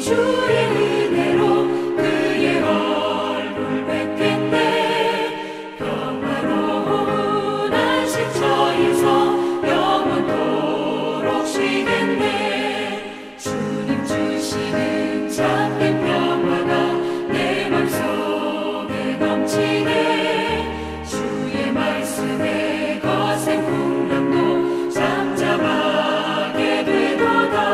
주의 은혜로 그의 얼굴 뵙겠네. 평화로운 안식처에서 영원토록 쉬겠네. 주님 주시는 참된 평화가 내 맘속에 넘치네. 주의 말씀에 거센 풍랑도 잠잠하게 되도다.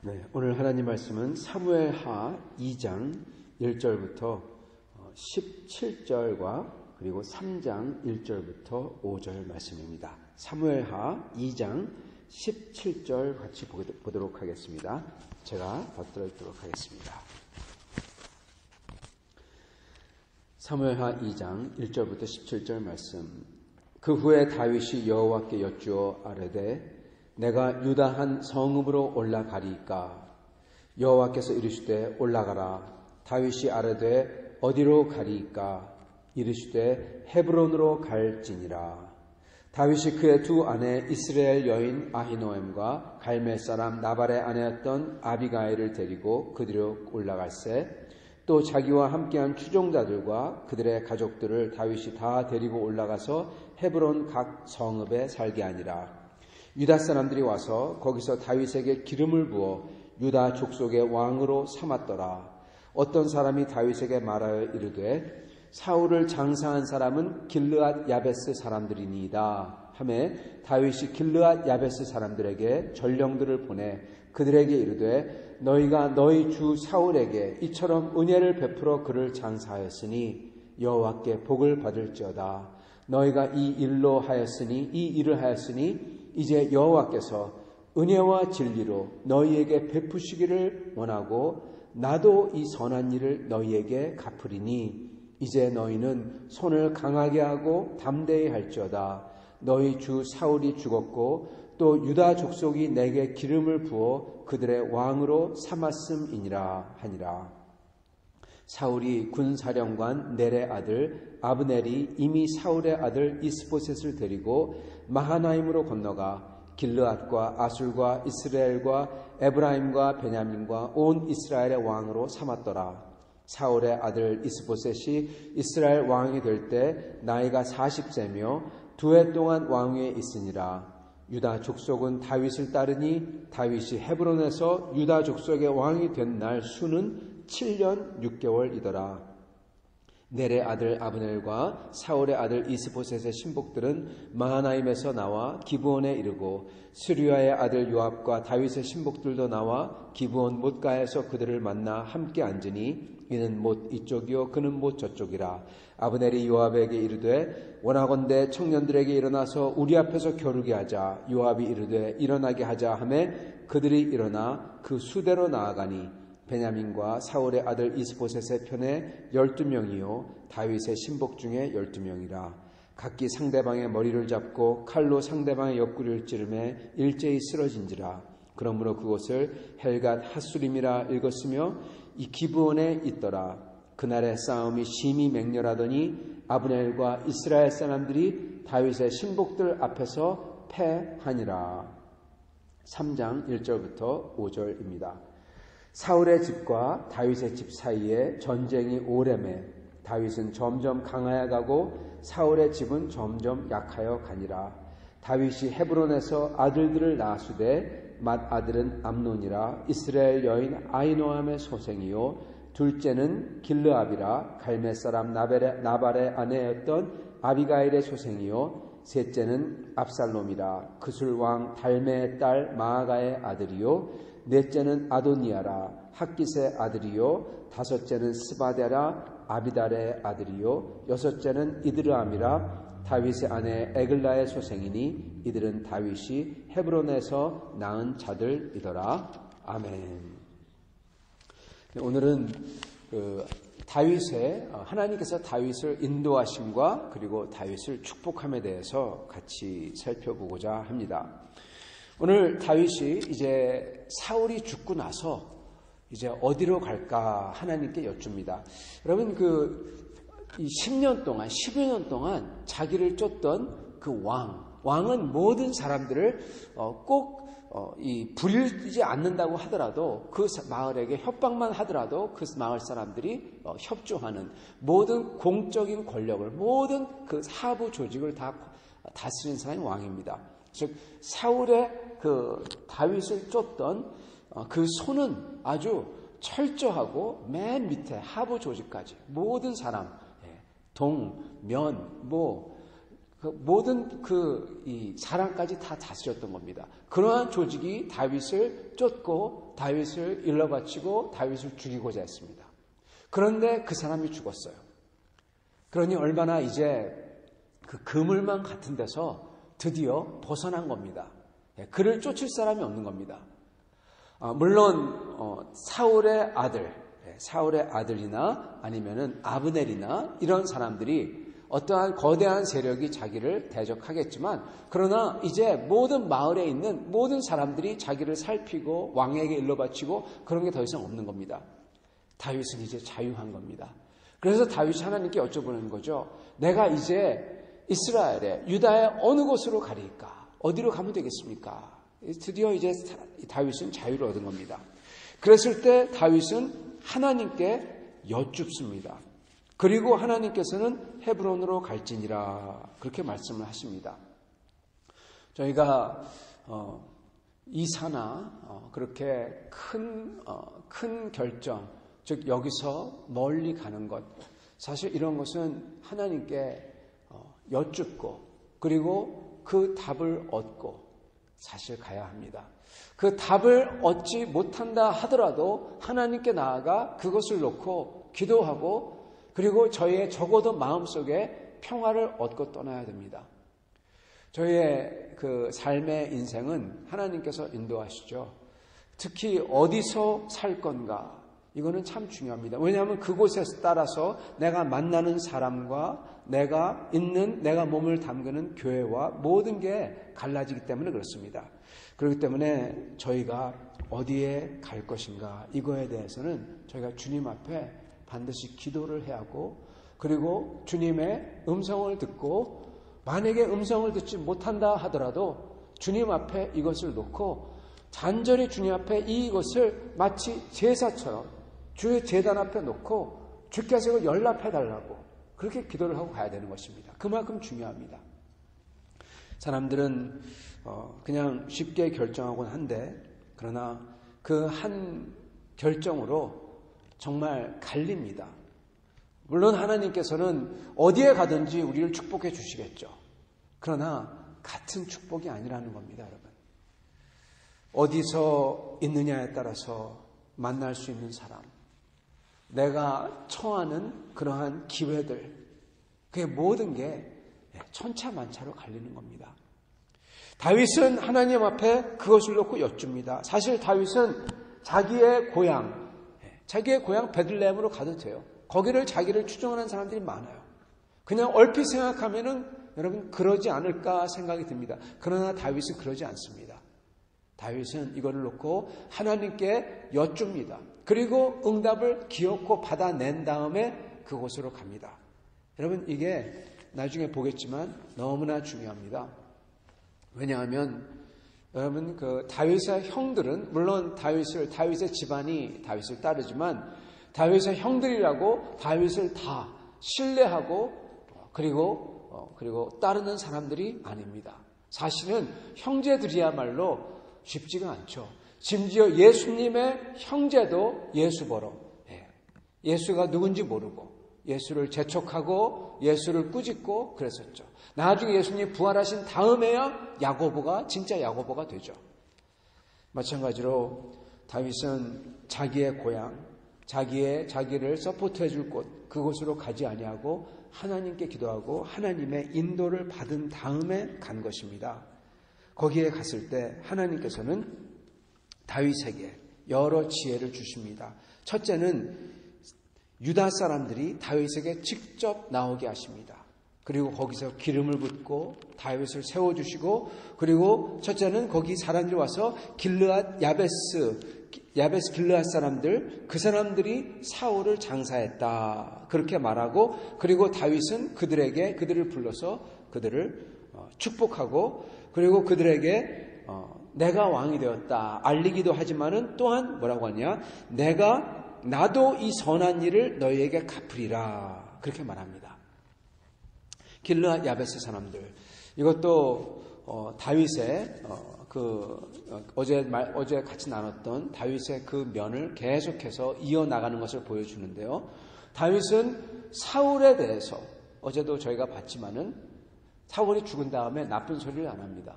네, 오늘 하나님 말씀은 사무엘하 2장 1절부터 17절과 그리고 3장 1절부터 5절 말씀입니다. 사무엘하 2장 17절 같이 보도록 하겠습니다. 제가 받들어 읽도록 하겠습니다. 사무엘하 2장 1절부터 17절 말씀. 그 후에 다윗이 여호와께 여쭈어 아뢰되 내가 유다 한 성읍으로 올라가리이까? 여호와께서 이르시되 올라가라. 다윗이 아뢰되 어디로 가리이까? 이르시되 헤브론으로 갈지니라. 다윗이 그의 두 아내 이스라엘 여인 아히노엠과 갈멜 사람 나발의 아내였던 아비가일을 데리고 그들로 올라갈새 또 자기와 함께한 추종자들과 그들의 가족들을 다윗이 다 데리고 올라가서 헤브론 각 성읍에 살게 하니라. 유다 사람들이 와서 거기서 다윗에게 기름을 부어 유다 족속의 왕으로 삼았더라. 어떤 사람이 다윗에게 말하여 이르되 사울을 장사한 사람은 길르앗 야베스 사람들이니이다 하매 다윗이 길르앗 야베스 사람들에게 전령들을 보내 그들에게 이르되 너희가 너희 주 사울에게 이처럼 은혜를 베풀어 그를 장사하였으니 여호와께 복을 받을지어다. 너희가 이 일을 하였으니 이제 여호와께서 은혜와 진리로 너희에게 베푸시기를 원하고 나도 이 선한 일을 너희에게 갚으리니 이제 너희는 손을 강하게 하고 담대히 할지어다. 너희 주 사울이 죽었고 또 유다 족속이 내게 기름을 부어 그들의 왕으로 삼았음이니라 하니라. 사울이 군사령관 넬의 아들 아브넬이 이미 사울의 아들 이스보셋을 데리고 마하나임으로 건너가 길르앗과 아술과 이스라엘과 에브라임과 베냐민과 온 이스라엘의 왕으로 삼았더라. 사울의 아들 이스보셋이 이스라엘 왕이 될 때 나이가 40세며 2해 동안 왕위에 있으니라. 유다 족속은 다윗을 따르니 다윗이 헤브론에서 유다 족속의 왕이 된 날 수는 7년 6개월이더라. 넬의 아들 아브넬과 사울의 아들 이스보셋의 신복들은 마하나임에서 나와 기브온에 이르고 스루야의 아들 요압과 다윗의 신복들도 나와 기브온 못가에서 그들을 만나 함께 앉으니 이는 못 이쪽이요 그는 못 저쪽이라. 아브넬이 요압에게 이르되 원하건대 청년들에게 일어나서 우리 앞에서 겨루게 하자. 요압이 이르되 일어나게 하자 하매 그들이 일어나 그 수대로 나아가니 베냐민과 사울의 아들 이스보셋의 편에 12명이요 다윗의 신복 중에 12명이라. 각기 상대방의 머리를 잡고 칼로 상대방의 옆구리를 찌르매 일제히 쓰러진지라. 그러므로 그곳을 헬갓 핫수림이라 읽었으며 이 기브온에 있더라. 그날의 싸움이 심히 맹렬하더니 아브넬과 이스라엘 사람들이 다윗의 신복들 앞에서 패하니라. 3장 1절부터 5절입니다. 사울의 집과 다윗의 집 사이에 전쟁이 오래매 다윗은 점점 강하여 가고 사울의 집은 점점 약하여 가니라. 다윗이 헤브론에서 아들들을 낳았으되 맏아들은 암논이라 이스라엘 여인 아히노암의 소생이요 둘째는 길르압이라 갈멜 사람 나발의 아내였던 아비가일의 소생이요 셋째는 압살롬이라 그술 왕 달메의 딸 마아가의 아들이요 넷째는 아도니아라 학깃의 아들이요 다섯째는 스바데라 아비달의 아들이요 여섯째는 이드르암이라 다윗의 아내 에글라의 소생이니 이들은 다윗이 헤브론에서 낳은 자들이더라. 아멘. 오늘은 다윗의 하나님께서 다윗을 인도하심과 그리고 다윗을 축복함에 대해서 같이 살펴보고자 합니다. 오늘 다윗이 이제 사울이 죽고 나서 이제 어디로 갈까 하나님께 여쭙니다. 여러분 이 10년 동안 10여 년 동안 자기를 쫓던 그 왕 왕은 모든 사람들을 꼭 부리지 않는다고 하더라도 그 마을에게 협박만 하더라도 그 마을 사람들이 협조하는 모든 공적인 권력을 모든 그 하부 조직을 다 다스리는 사람이 왕입니다. 즉 사울의 그 다윗을 쫓던 그 손은 아주 철저하고 맨 밑에 하부 조직까지 모든 사람 동, 면, 모든 이 사람까지 다 다스렸던 겁니다. 그러한 조직이 다윗을 쫓고 다윗을 일러바치고 다윗을 죽이고자 했습니다. 그런데 그 사람이 죽었어요. 그러니 얼마나 이제 그 그물망 같은 데서 드디어 벗어난 겁니다. 그를 쫓을 사람이 없는 겁니다. 물론 사울의 아들이나 아니면은 아브넬이나 이런 사람들이 어떠한 거대한 세력이 자기를 대적하겠지만 그러나 이제 모든 마을에 있는 모든 사람들이 자기를 살피고 왕에게 일러바치고 그런 게 더 이상 없는 겁니다. 다윗은 이제 자유한 겁니다. 그래서 다윗이 하나님께 여쭤보는 거죠. 내가 이제 이스라엘에 유다의 어느 곳으로 가리까? 어디로 가면 되겠습니까? 드디어 이제 다윗은 자유를 얻은 겁니다. 그랬을 때 다윗은 하나님께 여쭙습니다. 그리고 하나님께서는 헤브론으로 갈지니라 그렇게 말씀을 하십니다. 저희가 이사나 그렇게 큰 결정, 즉 여기서 멀리 가는 것, 사실 이런 것은 하나님께 여쭙고 그리고 그 답을 얻고 사실 가야 합니다. 그 답을 얻지 못한다 하더라도 하나님께 나아가 그것을 놓고 기도하고 그리고 저희의 적어도 마음속에 평화를 얻고 떠나야 됩니다. 저희의 그 삶의 인생은 하나님께서 인도하시죠. 특히 어디서 살 건가 이거는 참 중요합니다. 왜냐하면 그곳에 따라서 내가 만나는 사람과 내가 몸을 담그는 교회와 모든 게 갈라지기 때문에 그렇습니다. 그렇기 때문에 저희가 어디에 갈 것인가 이거에 대해서는 저희가 주님 앞에 반드시 기도를 해야 하고 그리고 주님의 음성을 듣고 만약에 음성을 듣지 못한다 하더라도 주님 앞에 이것을 놓고 간절히 주님 앞에 이것을 마치 제사처럼 주의 제단 앞에 놓고 주께서 이걸 연락해달라고 그렇게 기도를 하고 가야 되는 것입니다. 그만큼 중요합니다. 사람들은 그냥 쉽게 결정하곤 한데 그러나 그 한 결정으로 정말 갈립니다. 물론 하나님께서는 어디에 가든지 우리를 축복해 주시겠죠. 그러나 같은 축복이 아니라는 겁니다, 여러분. 어디서 있느냐에 따라서 만날 수 있는 사람, 내가 처하는 그러한 기회들, 그게 모든 게 천차만차로 갈리는 겁니다. 다윗은 하나님 앞에 그것을 놓고 여쭙니다. 사실 다윗은 자기의 고향 베들레헴으로 가도 돼요. 거기를 자기를 추종하는 사람들이 많아요. 그냥 얼핏 생각하면은 여러분 그러지 않을까 생각이 듭니다. 그러나 다윗은 그러지 않습니다. 다윗은 이거를 놓고 하나님께 여쭙니다. 그리고 응답을 기어코 받아낸 다음에 그곳으로 갑니다. 여러분 이게 나중에 보겠지만 너무나 중요합니다. 왜냐하면 여러분 그 다윗의 형들은 물론 다윗의 집안이 다윗을 따르지만 다윗의 형들이라고 다윗을 다 신뢰하고 그리고 따르는 사람들이 아닙니다. 사실은 형제들이야말로 쉽지가 않죠. 심지어 예수님의 형제도 예수버러 예수가 누군지 모르고 예수를 재촉하고 예수를 꾸짖고 그랬었죠. 나중에 예수님이 부활하신 다음에야 진짜 야고보가 되죠. 마찬가지로 다윗은 자기의 고향, 자기를 서포트해 줄 곳, 그곳으로 가지 아니하고 하나님께 기도하고 하나님의 인도를 받은 다음에 간 것입니다. 거기에 갔을 때 하나님께서는 다윗에게 여러 지혜를 주십니다. 첫째는 유다 사람들이 다윗에게 직접 나오게 하십니다. 그리고 거기서 기름을 붓고 다윗을 세워주시고 그리고 첫째는 거기 사람들이 와서 야베스 길르앗 사람들 그 사람들이 사울을 장사했다 그렇게 말하고 그리고 다윗은 그들을 불러서 그들을 축복하고 그리고 그들에게 내가 왕이 되었다 알리기도 하지만은 또한 뭐라고 하냐? 나도 이 선한 일을 너희에게 갚으리라 그렇게 말합니다. 길르앗 야베스 사람들 이것도 다윗의 어제 같이 나눴던 다윗의 그 면을 계속해서 이어나가는 것을 보여주는데요. 다윗은 사울에 대해서 어제도 저희가 봤지만은 사울이 죽은 다음에 나쁜 소리를 안 합니다.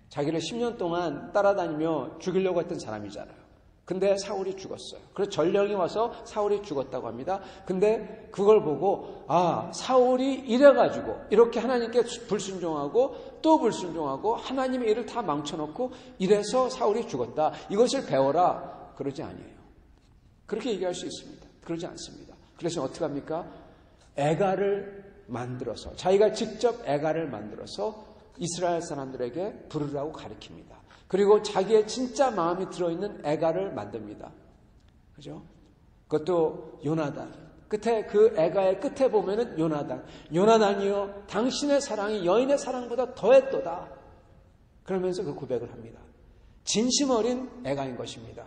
자기를 10년 동안 따라다니며 죽이려고 했던 사람이잖아요. 근데 사울이 죽었어요. 그래서 전령이 와서 사울이 죽었다고 합니다. 근데 그걸 보고 사울이 이래가지고 이렇게 하나님께 불순종하고 또 불순종하고 하나님의 일을 다 망쳐놓고 이래서 사울이 죽었다. 이것을 배워라. 그러지 아니에요. 그렇게 얘기할 수 있습니다. 그러지 않습니다. 그래서 어떻게 합니까? 애가를 만들어서 자기가 직접 애가를 만들어서 이스라엘 사람들에게 부르라고 가르칩니다. 그리고 자기의 진짜 마음이 들어있는 애가를 만듭니다. 그죠? 그것도 요나단. 끝에 그 애가의 끝에 보면은 요나단이요 당신의 사랑이 여인의 사랑보다 더했도다. 그러면서 그 고백을 합니다. 진심 어린 애가인 것입니다.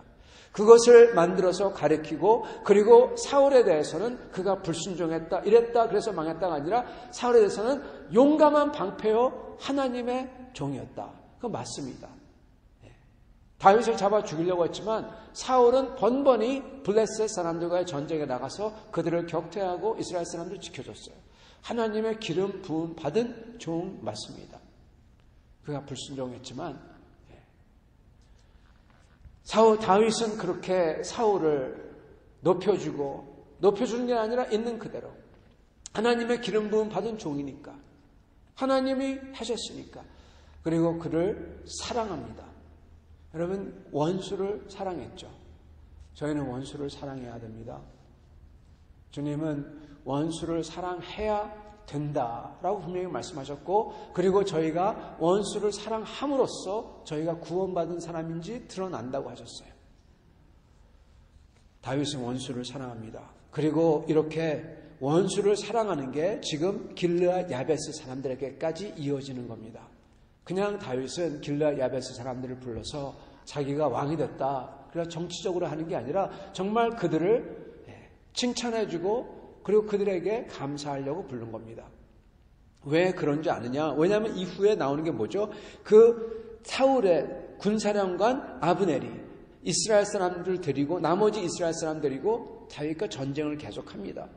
그것을 만들어서 가르치고 그리고 사울에 대해서는 그가 불순종했다 이랬다 그래서 망했다가 아니라 사울에 대해서는 용감한 방패요 하나님의 종이었다. 그거 맞습니다. 다윗을 잡아 죽이려고 했지만 사울은 번번이 블레셋 사람들과의 전쟁에 나가서 그들을 격퇴하고 이스라엘 사람들을 지켜줬어요. 하나님의 기름 부음 받은 종 맞습니다. 그가 불순종했지만 다윗은 그렇게 사울을 높여주는 게 아니라 있는 그대로 하나님의 기름 부음 받은 종이니까 하나님이 하셨으니까 그리고 그를 사랑합니다. 여러분 원수를 사랑했죠. 저희는 원수를 사랑해야 됩니다. 주님은 원수를 사랑해야 된다라고 분명히 말씀하셨고 그리고 저희가 원수를 사랑함으로써 저희가 구원받은 사람인지 드러난다고 하셨어요. 다윗은 원수를 사랑합니다. 그리고 이렇게 원수를 사랑하는 게 지금 길르앗 야베스 사람들에게까지 이어지는 겁니다. 그냥 다윗은 길르앗 야베스 사람들을 불러서 자기가 왕이 됐다. 그래서 정치적으로 하는 게 아니라 정말 그들을 칭찬해주고 그리고 그들에게 감사하려고 부른 겁니다. 왜 그런 줄 아느냐? 왜냐하면 이후에 나오는 게 뭐죠? 그 사울의 군사령관 아브넬이 이스라엘 사람들을 데리고 나머지 이스라엘 사람 데리고 다윗과 전쟁을 계속합니다.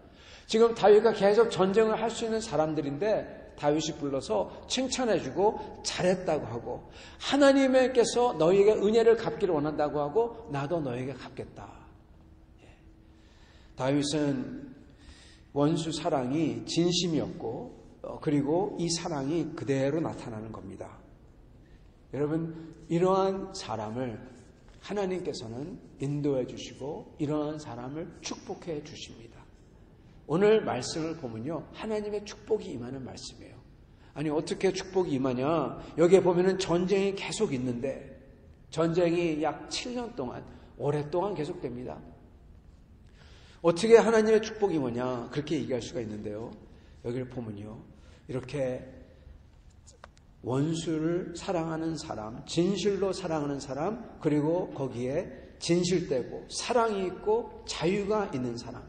지금 다윗과 계속 전쟁을 할 수 있는 사람들인데 다윗이 불러서 칭찬해주고 잘했다고 하고 하나님께서 너희에게 은혜를 갚기를 원한다고 하고 나도 너희에게 갚겠다. 다윗은 원수 사랑이 진심이었고 그리고 이 사랑이 그대로 나타나는 겁니다. 여러분 이러한 사람을 하나님께서는 인도해 주시고 이러한 사람을 축복해 주십니다. 오늘 말씀을 보면요 하나님의 축복이 임하는 말씀이에요. 아니 어떻게 축복이 임하냐? 여기에 보면은 전쟁이 계속 있는데 전쟁이 약 7년 동안 오랫동안 계속됩니다. 어떻게 하나님의 축복이 뭐냐 그렇게 얘기할 수가 있는데요. 여기를 보면요 이렇게 원수를 사랑하는 사람, 진실로 사랑하는 사람, 그리고 거기에 진실되고 사랑이 있고 자유가 있는 사람,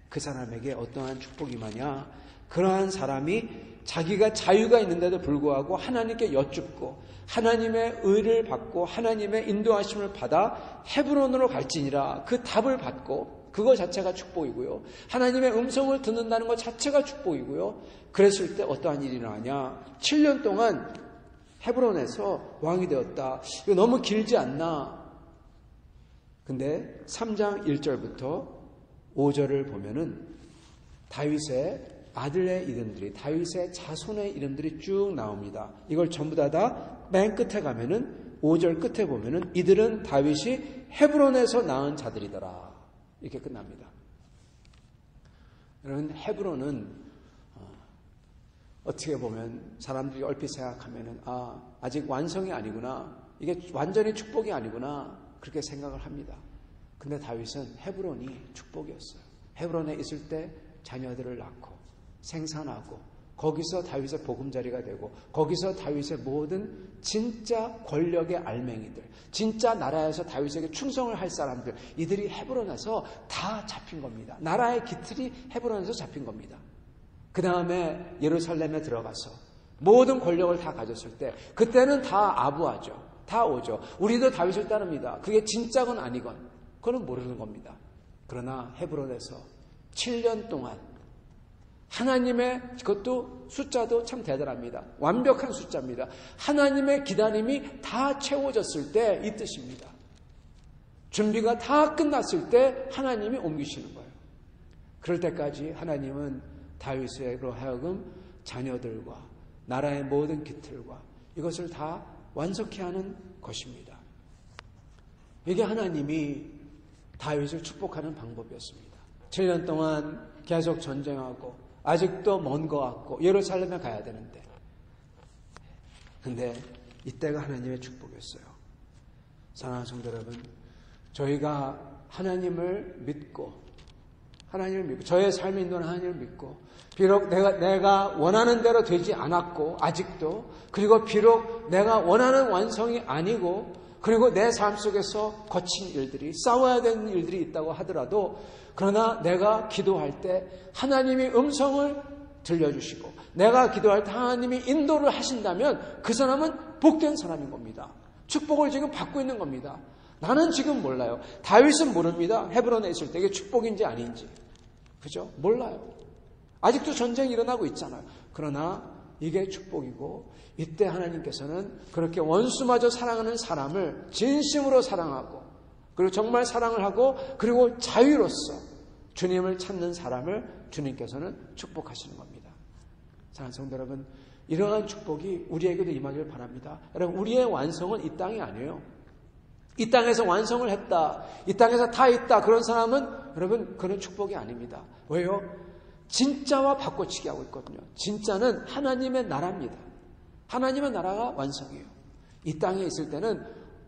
그 사람에게 어떠한 축복이 임하냐? 그러한 사람이 자기가 자유가 있는데도 불구하고 하나님께 여쭙고 하나님의 의를 받고 하나님의 인도하심을 받아 헤브론으로 갈지니라 그 답을 받고 그거 자체가 축복이고요. 하나님의 음성을 듣는다는 것 자체가 축복이고요. 그랬을 때 어떠한 일이 일어나냐? 7년 동안 헤브론에서 왕이 되었다. 이거 너무 길지 않나? 근데 3장 1절부터 5절을 보면은 다윗의 아들의 이름들이 다윗의 자손의 이름들이 쭉 나옵니다. 이걸 전부 다 맨 끝에 가면은 5절 끝에 보면은 이들은 다윗이 헤브론에서 낳은 자들이더라. 이렇게 끝납니다. 여러분 헤브론은 어떻게 보면 사람들이 얼핏 생각하면은 아직 완성이 아니구나. 이게 완전히 축복이 아니구나. 그렇게 생각을 합니다. 근데 다윗은 헤브론이 축복이었어요. 헤브론에 있을 때 자녀들을 낳고 생산하고 거기서 다윗의 보금자리가 되고 거기서 다윗의 모든 진짜 권력의 알맹이들, 진짜 나라에서 다윗에게 충성을 할 사람들, 이들이 헤브론에서 다 잡힌 겁니다. 나라의 기틀이 헤브론에서 잡힌 겁니다. 그 다음에 예루살렘에 들어가서 모든 권력을 다 가졌을 때 그때는 다 아부하죠. 다 오죠. 우리도 다윗을 따릅니다. 그게 진짜건 아니건 그건 모르는 겁니다. 그러나 헤브론에서 7년 동안 하나님의, 그것도 숫자도 참 대단합니다. 완벽한 숫자입니다. 하나님의 기다림이 다 채워졌을 때 이 뜻입니다. 준비가 다 끝났을 때 하나님이 옮기시는 거예요. 그럴 때까지 하나님은 다윗으로 하여금 자녀들과 나라의 모든 기틀과 이것을 다 완성케 하는 것입니다. 이게 하나님이 다윗을 축복하는 방법이었습니다. 7년 동안 계속 전쟁하고 아직도 먼 것 같고 예루살렘에 가야 되는데, 근데 이때가 하나님의 축복이었어요. 사랑하는 성도 여러분, 저희가 하나님을 믿고 저의 삶이 있는 하나님을 믿고, 비록 내가 원하는 대로 되지 않았고 아직도, 그리고 비록 내가 원하는 완성이 아니고, 그리고 내 삶 속에서 거친 일들이, 싸워야 되는 일들이 있다고 하더라도, 그러나 내가 기도할 때 하나님이 음성을 들려주시고 내가 기도할 때 하나님이 인도를 하신다면 그 사람은 복된 사람인 겁니다. 축복을 지금 받고 있는 겁니다. 나는 지금 몰라요. 다윗은 모릅니다. 헤브론에 있을 때 이게 축복인지 아닌지. 그죠? 몰라요. 아직도 전쟁이 일어나고 있잖아요. 그러나 이게 축복이고, 이때 하나님께서는 그렇게 원수마저 사랑하는 사람을 진심으로 사랑하고, 그리고 정말 사랑을 하고, 그리고 자유로서 주님을 찾는 사람을 주님께서는 축복하시는 겁니다. 사랑하는 성도 여러분, 이러한 축복이 우리에게도 임하기를 바랍니다. 여러분, 우리의 완성은 이 땅이 아니에요. 이 땅에서 완성을 했다, 이 땅에서 다 있다, 그런 사람은 여러분 그런 축복이 아닙니다. 왜요? 진짜와 바꿔치기 하고 있거든요. 진짜는 하나님의 나라입니다. 하나님의 나라가 완성이에요. 이 땅에 있을 때는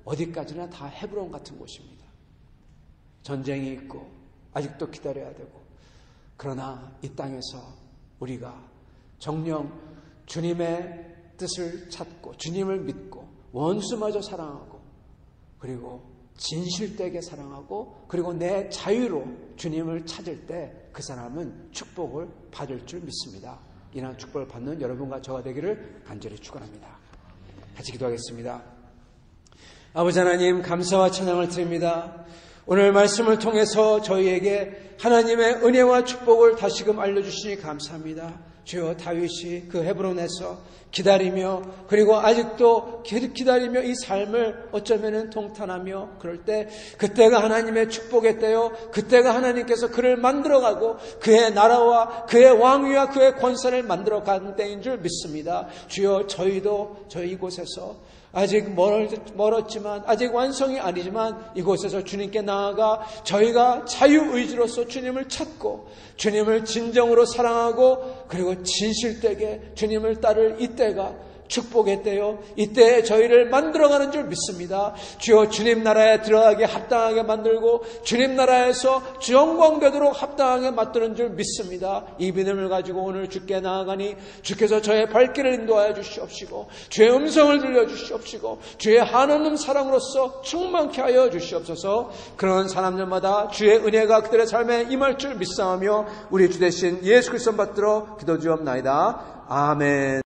어디까지나 다 헤브론 같은 곳입니다. 전쟁이 있고 아직도 기다려야 되고, 그러나 이 땅에서 우리가 정녕 주님의 뜻을 찾고 주님을 믿고 원수마저 사랑하고, 그리고 진실되게 사랑하고, 그리고 내 자유로 주님을 찾을 때 그 사람은 축복을 받을 줄 믿습니다. 이러한 축복을 받는 여러분과 저가 되기를 간절히 축원합니다. 같이 기도하겠습니다. 아버지 하나님, 감사와 찬양을 드립니다. 오늘 말씀을 통해서 저희에게 하나님의 은혜와 축복을 다시금 알려주시니 감사합니다. 주여, 다윗이 그 헤브론에서 기다리며, 그리고 아직도 기다리며 이 삶을 어쩌면은 통탄하며 그럴 때, 그때가 하나님의 축복의 때요, 그때가 하나님께서 그를 만들어가고 그의 나라와 그의 왕위와 그의 권세를 만들어가는 때인 줄 믿습니다. 주여, 저희도 저희 이곳에서 아직 멀었지만, 아직 완성이 아니지만 이곳에서 주님께 나아가 저희가 자유의지로서 주님을 찾고 주님을 진정으로 사랑하고, 그리고 진실되게 주님을 따를 이때가 축복의 때요, 이때에 저희를 만들어가는 줄 믿습니다. 주여, 주님 나라에 들어가게 합당하게 만들고 주님 나라에서 영광되도록 합당하게 만드는 줄 믿습니다. 이 믿음을 가지고 오늘 주께 나아가니 주께서 저의 발길을 인도하여 주시옵시고, 주의 음성을 들려주시옵시고, 주의 한없는 사랑으로서 충만케 하여 주시옵소서. 그런 사람들마다 주의 은혜가 그들의 삶에 임할 줄 믿사오며 우리 주 되신 예수 그리스도 받들어 기도드리옵나이다. 아멘.